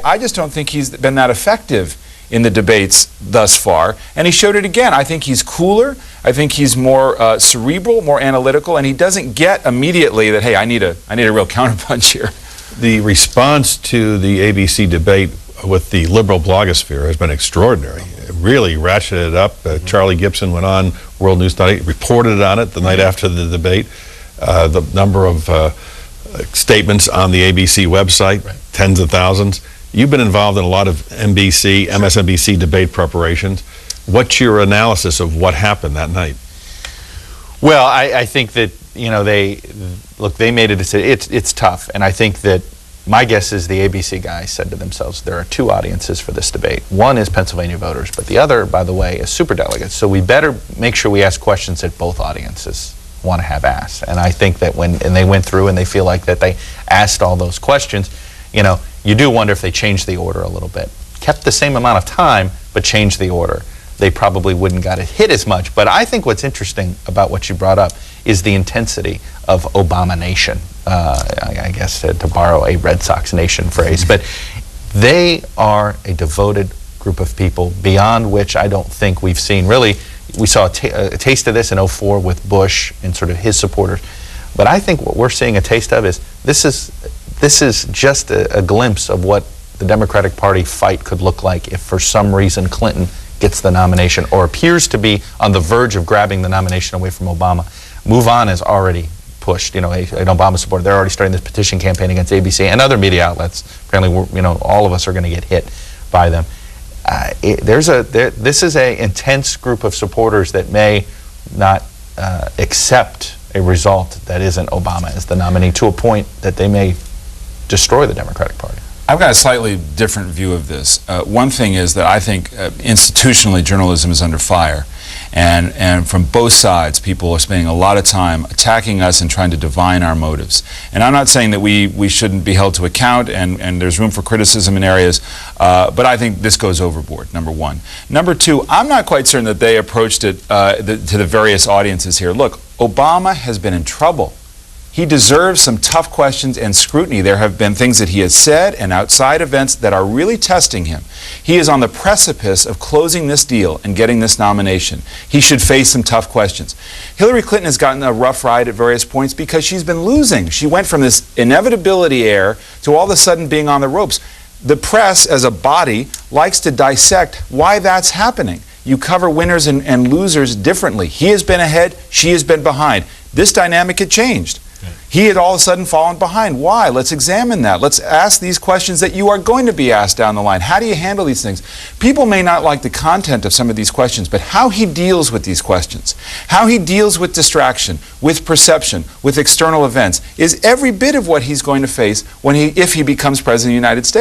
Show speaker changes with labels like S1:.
S1: I just don't think he's been that effective in the debates thus far, and he showed it again. I think he's cooler, I think he's more cerebral, more analytical, and he doesn't get immediately that, hey, I need a real counterpunch here.
S2: The response to the ABC debate with the liberal blogosphere has been extraordinary. It really ratcheted it up. Charlie Gibson went on World News Tonight, reported on it the night after the debate. The number of statements on the ABC website, tens of thousands. You've been involved in a lot of NBC, MSNBC debate preparations. What's your analysis of what happened that night?
S3: Well, I think that, you know, they made a decision. It's tough, and I think that my guess is the ABC guys said to themselves, there are two audiences for this debate. One is Pennsylvania voters, but the other, by the way, is superdelegates. So we better make sure we ask questions that both audiences want to have asked. And I think that when they went through and they feel like that they asked all those questions, you know, you do wonder if they changed the order a little bit. Kept the same amount of time, but changed the order. They probably wouldn't got it hit as much. But I think what's interesting about what you brought up is the intensity of Obama Nation, I guess to borrow a Red Sox Nation phrase. But they are a devoted group of people beyond which I don't think we've seen really. We saw a taste of this in '04 with Bush and sort of his supporters. But I think what we're seeing a taste of is this is just a glimpse of what the Democratic Party fight could look like if for some reason Clinton gets the nomination or appears to be on the verge of grabbing the nomination away from Obama. Move On is already pushed, you know, an Obama supporter. They're already starting this petition campaign against ABC and other media outlets. Apparently, you know, all of us are going to get hit by them. This is an intense group of supporters that may not accept a result that isn't Obama as the nominee to a point that they may destroy the Democratic Party.
S1: I've got a slightly different view of this. One thing is that I think institutionally journalism is under fire. And from both sides, people are spending a lot of time attacking us and trying to divine our motives. And I'm not saying that we shouldn't be held to account, and there's room for criticism in areas, but I think this goes overboard, number one. Number two, I'm not quite certain that they approached it to the various audiences here. Look, Obama has been in trouble. He deserves some tough questions and scrutiny. There have been things that he has said and outside events that are really testing him. He is on the precipice of closing this deal and getting this nomination. He should face some tough questions. Hillary Clinton has gotten a rough ride at various points because she's been losing. She went from this inevitability air to all of a sudden being on the ropes. The press, as a body, likes to dissect why that's happening. You cover winners and losers differently. He has been ahead, she has been behind. This dynamic had changed. He had all of a sudden fallen behind. Why? Let's examine that. Let's ask these questions that you are going to be asked down the line. How do you handle these things? People may not like the content of some of these questions, but how he deals with these questions, how he deals with distraction, with perception, with external events, is every bit of what he's going to face if he becomes President of the United States.